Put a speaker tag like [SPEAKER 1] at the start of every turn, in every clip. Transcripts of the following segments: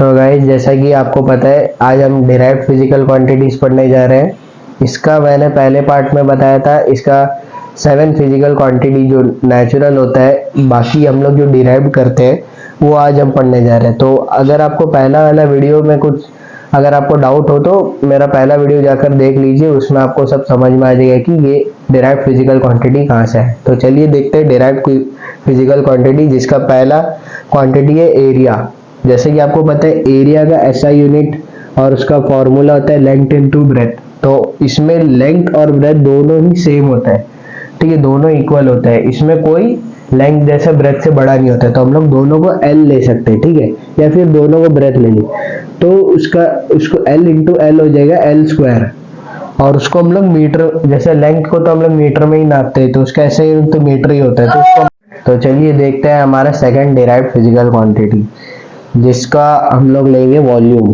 [SPEAKER 1] तो गाइस जैसा कि आपको पता है आज हम डिराइव्ड फिजिकल क्वांटिटीज पढ़ने जा रहे हैं। इसका मैंने पहले पार्ट में बताया था, इसका 7 फिजिकल क्वांटिटी जो नेचुरल होता है, बाकी हम लोग जो डिराइव करते हैं वो आज हम पढ़ने जा रहे हैं। तो अगर आपको पहला वाला वीडियो में कुछ अगर आपको डाउट हो तो मेरा पहला वीडियो जाकर देख लीजिए, उसमें आपको सब समझ में आ जाएगा कि ये डिराइव्ड फिजिकल क्वांटिटी कहाँ से है। तो चलिए देखते हैं डिराइव्ड फिजिकल क्वांटिटी, जिसका पहला क्वांटिटी है एरिया। जैसे कि आपको पता है एरिया का एसआई यूनिट और उसका फॉर्मूला होता है लेंथ इनटू ब्रेथ। तो इसमें लेंथ और ब्रेथ दोनों ही सेम होता है, ठीक है, दोनों इक्वल होता है। इसमें कोई लेंथ जैसे ब्रेथ से बड़ा नहीं होता है, तो हम लोग दोनों को एल ले सकते हैं, ठीक है, या फिर दोनों को ब्रेथ ले ली तो उसको एल इंटू एल हो जाएगा एल स्क्वायर। और उसको हम लोग मीटर, जैसे लेंथ को तो हम लोग मीटर में ही नापते हैं, तो उसका ऐसे तो मीटर ही होता है। तो चलिए देखते हैं हमारा सेकंड डिराइव्ड फिजिकल क्वांटिटी, जिसका हम लोग लेंगे वॉल्यूम।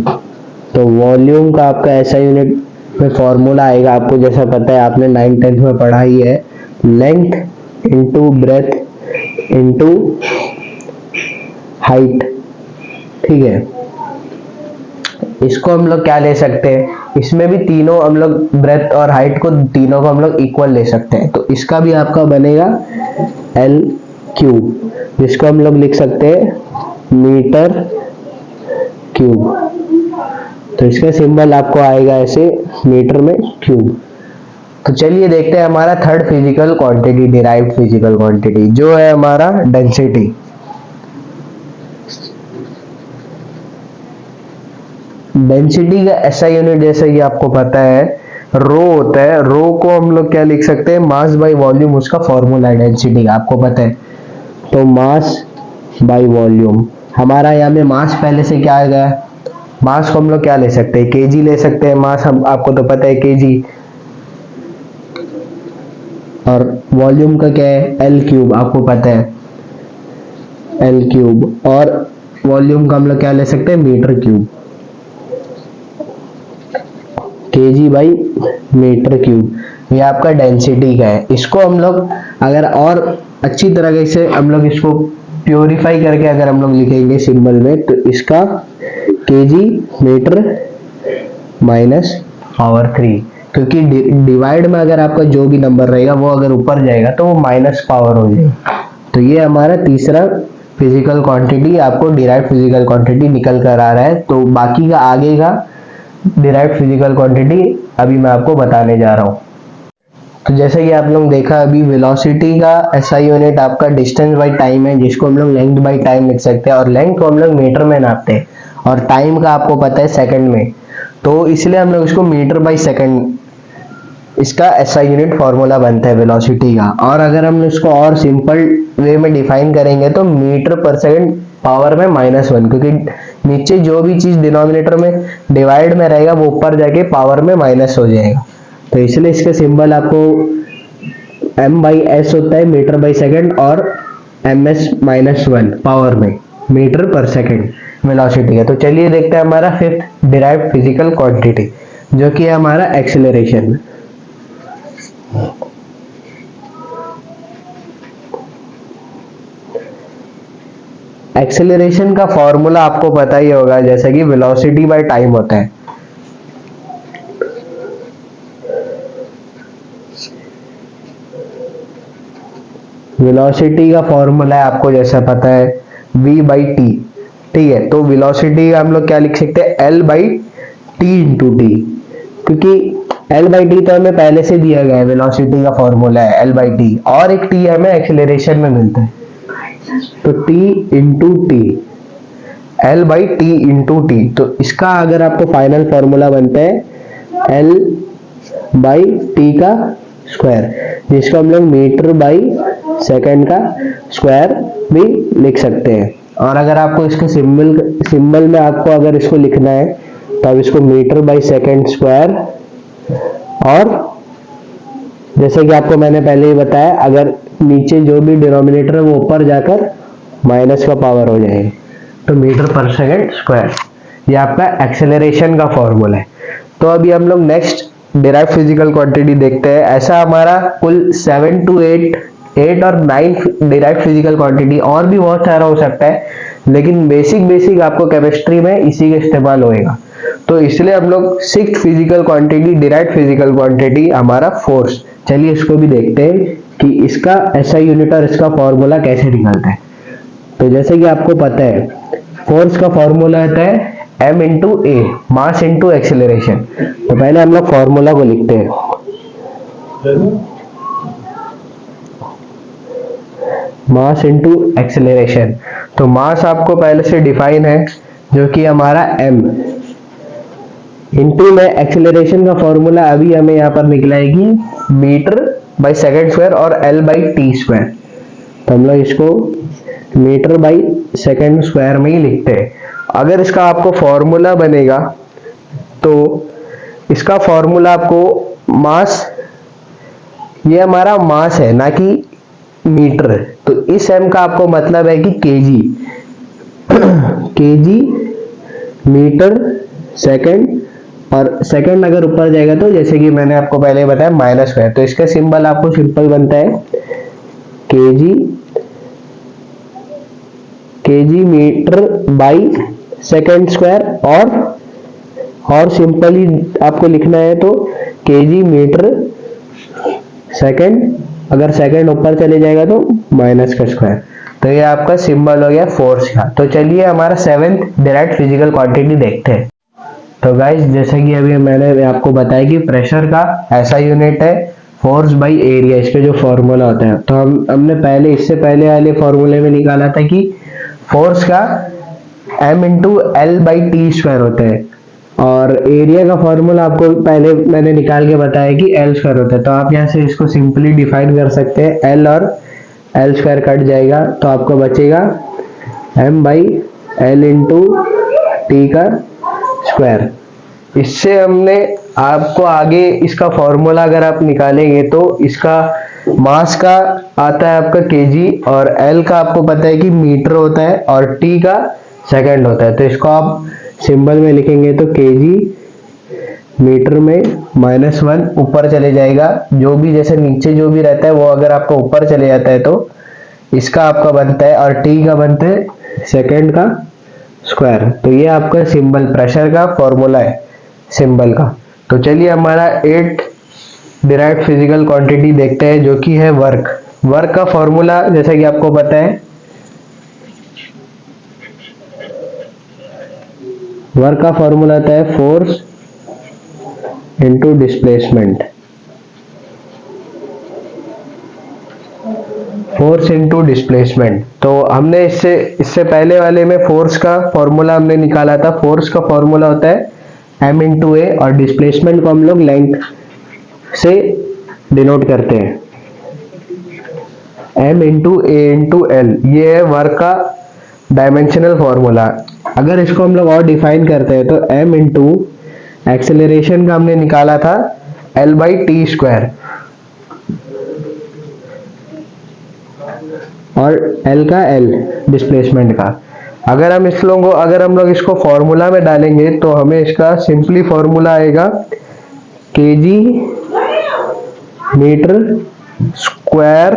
[SPEAKER 1] तो वॉल्यूम का आपका ऐसा यूनिट में फॉर्मूला आएगा, आपको जैसा पता है आपने 9th-10th में पढ़ा ही है, length into breadth into height, ठीक है। इसको हम लोग क्या ले सकते हैं, इसमें भी तीनों हम लोग ब्रेथ और हाइट को तीनों को हम लोग इक्वल ले सकते हैं। तो इसका भी आपका बनेगा एल क्यूब, जिसको हम लोग लिख सकते हैं मीटर क्यूब। तो इसका सिंबल आपको आएगा ऐसे मीटर में क्यूब। तो चलिए देखते हैं हमारा third physical quantity, derived physical quantity, जो है हमारा डेंसिटी। डेंसिटी का एसआई यूनिट जैसे कि आपको पता है रो होता है। रो को हम लोग क्या लिख सकते हैं, मास बाई वॉल्यूम, उसका फॉर्मूला है डेंसिटी का, आपको पता है। तो मास बाई वॉल्यूम, हमारा यहाँ में मास पहले से क्या आ गया, मास को हम लोग क्या ले सकते हैं, केजी ले सकते हैं मास, हम आपको तो पता है केजी। और वॉल्यूम का क्या है एल क्यूब, आपको पता है एल क्यूब। और वॉल्यूम का हम लोग क्या ले सकते हैं metre cube, KG by metre cube. ये आपका डेंसिटी का है। इसको हम लोग अगर और अच्छी तरह से हम लोग इसको प्योरीफाई करके अगर हम लोग लिखेंगे सिंबल में, तो इसका केजी मीटर माइनस पावर 3, क्योंकि डिवाइड में अगर आपका जो भी नंबर रहेगा वो अगर ऊपर जाएगा तो वो माइनस पावर हो जाएगा। तो ये हमारा तीसरा फिजिकल क्वांटिटी, आपको डिराइव्ड फिजिकल क्वांटिटी निकल कर आ रहा है। तो बाकी का आगे का डिराइव्ड फिजिकल क्वांटिटी अभी मैं आपको बताने जा रहा हूँ। तो जैसे कि आप लोग देखा अभी, वेलोसिटी का एसआई यूनिट आपका डिस्टेंस बाई टाइम है, जिसको हम लोग लेंथ बाई टाइम लिख सकते हैं। और लेंथ को हम लोग मीटर में नापते हैं और टाइम का आपको पता है सेकंड में, तो इसलिए हम लोग इसको मीटर बाई सेकंड, इसका एसआई यूनिट फॉर्मूला बनता है वेलोसिटी का। और अगर हम इसको और सिंपल वे में डिफाइन करेंगे तो मीटर पर सेकंड पावर में -1, क्योंकि नीचे जो भी चीज डिनोमिनेटर में डिवाइड में रहेगा वो ऊपर जाके पावर में माइनस हो जाएगा। तो इसलिए इसका सिंबल आपको m/s होता है मीटर बाई सेकंड, और ms-1 पावर में मीटर पर सेकंड वेलोसिटी है। तो चलिए देखते हैं हमारा फिफ्थ डिराइव्ड फिजिकल क्वांटिटी, जो कि है हमारा एक्सेलरेशन। एक्सेलरेशन का फॉर्मूला आपको पता ही होगा, जैसे कि वेलोसिटी बाय टाइम होता है। वेलोसिटी का फॉर्मूला है आपको जैसा पता है v/t, ठीक है। तो वेलोसिटी का हम लोग क्या लिख सकते हैं l/t इंटू टी, क्योंकि l/t तो हमें पहले से दिया गया है, वेलोसिटी का फॉर्मूला है l/t, और एक t हमें एक्सेलरेशन में मिलता है, तो t into T, l/t into T. तो इसका अगर आपको फाइनल फॉर्मूला बनता है l/t का स्क्वायर, जिसको हम लोग मीटर बाई सेकंड का स्क्वायर भी लिख सकते हैं। और अगर आपको इसके सिंबल में आपको अगर इसको लिखना है तो अब इसको मीटर बाई सेकंड स्क्वायर, और जैसे कि आपको मैंने पहले ही बताया, अगर नीचे जो भी डिनोमिनेटर है वो ऊपर जाकर माइनस का पावर हो जाएगा, तो मीटर पर सेकंड स्क्वायर। ये आपका एक्सेलरेशन का फॉर्मूला है। तो अभी हम लोग नेक्स्ट डिराइव्ड फिजिकल क्वांटिटी देखते हैं। ऐसा हमारा कुल 7 to 8 और 9 डिराइव्ड फिजिकल क्वांटिटी, और भी बहुत सारा हो सकता है, लेकिन बेसिक आपको केमिस्ट्री में इसी का इस्तेमाल होएगा। तो इसलिए हम लोग sixth physical quantity, derived physical quantity हमारा फोर्स। चलिए इसको भी देखते हैं कि इसका एसआई यूनिट और इसका फॉर्मूला कैसे निकलता है। तो जैसे कि आपको पता है फोर्स का फॉर्मूला होता है m इंटू ए, मास इंटू एक्सेलरेशन। तो पहले हम लोग फॉर्मूला को लिखते हैं। Mass into acceleration. तो मास आपको पहले से डिफाइन है जो कि हमारा m, इंटू में एक्सेलरेशन का फॉर्मूला अभी हमें यहाँ पर निकलाएगी मीटर बाई सेकेंड स्क्वायर और l बाई टी स्क्वायर। तो हम लोग इसको मीटर बाई सेकेंड स्क्वायर में ही लिखते हैं। अगर इसका आपको फॉर्मूला बनेगा तो इसका फॉर्मूला आपको मास, ये हमारा मास है ना कि मीटर, तो इस m का आपको मतलब है कि केजी, केजी मीटर सेकंड, और सेकंड अगर ऊपर जाएगा तो जैसे कि मैंने आपको पहले बताया माइनस स्क्वायर। तो इसका सिंबल आपको सिंपल बनता है KG, KG metre by second square, और सिंपली आपको लिखना है तो केजी मीटर सेकंड, अगर सेकंड ऊपर चले जाएगा तो माइनस का स्क्वायर। तो ये आपका सिंबल हो गया फोर्स का। तो चलिए हमारा सेवेंथ डायरेक्ट फिजिकल क्वांटिटी देखते हैं। तो गाइस जैसे कि अभी मैंने आपको बताया कि प्रेशर का ऐसा यूनिट है फोर्स बाई एरिया, इसके जो फॉर्मूला होता है। तो हमने पहले, इससे पहले वाले फॉर्मूले में निकाला था कि फोर्स का m into L by T square होता है, और एरिया का फॉर्मूला आपको पहले मैंने निकाल के बताया कि एल स्क्वायर होता है। तो आप यहाँ से इसको सिंपली डिफाइन कर सकते हैं, एल और एल स्क्वायर कट जाएगा तो आपको बचेगा m by L into T का स्क्वायर। इससे हमने आपको आगे इसका फॉर्मूला अगर आप निकालेंगे तो इसका मास का आता है आपका केजी, और एल का आपको पता है कि मीटर होता है, और टी का सेकंड होता है। तो इसको आप सिंबल में लिखेंगे तो केजी मीटर में -1 ऊपर चले जाएगा, जो भी जैसे नीचे जो भी रहता है वो अगर आपका ऊपर चले जाता है तो इसका आपका बनता है, और टी का बनता है सेकंड का स्क्वायर। तो ये आपका सिंबल प्रेशर का फॉर्मूला है सिंबल का। तो चलिए हमारा 8 डिराइव्ड फिजिकल क्वांटिटी देखते हैं जो कि है वर्क। वर्क का फॉर्मूला जैसा कि आपको पता है, वर्क का फॉर्मूला आता है force into displacement, force into displacement. तो हमने इससे पहले वाले में फोर्स का फॉर्मूला हमने निकाला था। फोर्स का फॉर्मूला होता है m इंटू ए, और डिस्प्लेसमेंट को हम लोग लेंथ से डिनोट करते हैं, m इंटू ए इंटू एल। ये है वर्क का डायमेंशनल फॉर्मूला। अगर इसको हम लोग और डिफाइन करते हैं तो m इंटू एक्सेलरेशन का हमने निकाला था l बाई टी स्क्वायर, और l का l डिस्प्लेसमेंट का। अगर हम लोग इसको फॉर्मूला में डालेंगे तो हमें इसका सिंपली फॉर्मूला आएगा KG metre square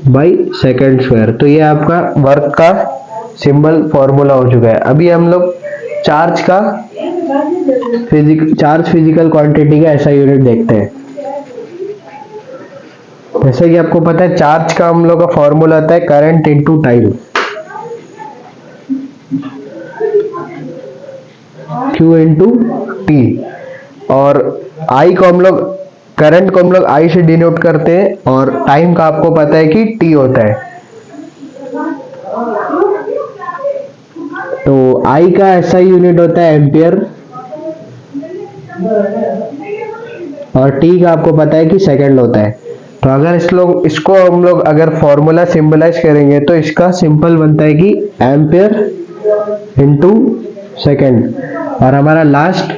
[SPEAKER 1] by second square. तो ये आपका वर्क का सिंबल फॉर्मूला हो चुका है। अभी हम लोग चार्ज फिजिकल क्वांटिटी का ऐसा यूनिट देखते हैं। जैसे कि आपको पता है चार्ज का हम लोग का फॉर्मूला आता है current into time, Q into T, और I को हम लोग, करंट को हम लोग I से डिनोट करते हैं, और टाइम का आपको पता है कि T होता है। तो I का ऐसा यूनिट होता है एम्पियर, और T का आपको पता है कि सेकंड होता है। तो अगर इसको हम लोग अगर फॉर्मूला सिंबलाइज करेंगे तो इसका सिंपल बनता है कि एम्पियर इंटू सेकंड, और हमारा लास्ट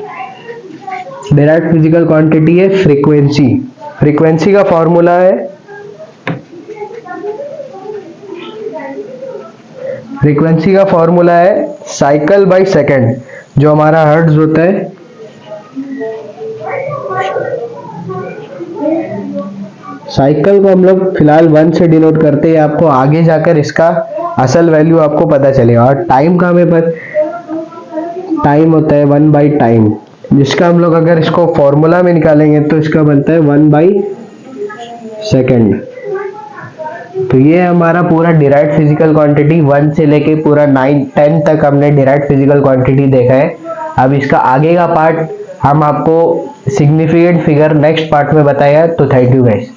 [SPEAKER 1] डायरेक्ट फिजिकल क्वांटिटी है फ्रीक्वेंसी। फ्रीक्वेंसी का फॉर्मूला है, फ्रीक्वेंसी का फॉर्मूला है साइकिल बाय सेकंड, जो हमारा हर्ट्ज होता है। साइकिल को हम लोग फिलहाल 1 से डिनोट करते हैं, आपको आगे जाकर इसका असल वैल्यू आपको पता चलेगा। और टाइम का हमें टाइम होता है 1 बाई टाइम, जिसका हम लोग अगर इसको फॉर्मूला में निकालेंगे तो इसका बनता है 1 बाई सेकेंड। तो ये हमारा पूरा डिराइव्ड फिजिकल क्वांटिटी 1 से लेके पूरा 9 10 तक हमने डिराइव्ड फिजिकल क्वांटिटी देखा है। अब इसका आगे का पार्ट हम आपको सिग्निफिकेंट फिगर नेक्स्ट पार्ट में बताएगा। तो थैंक यू गाइस।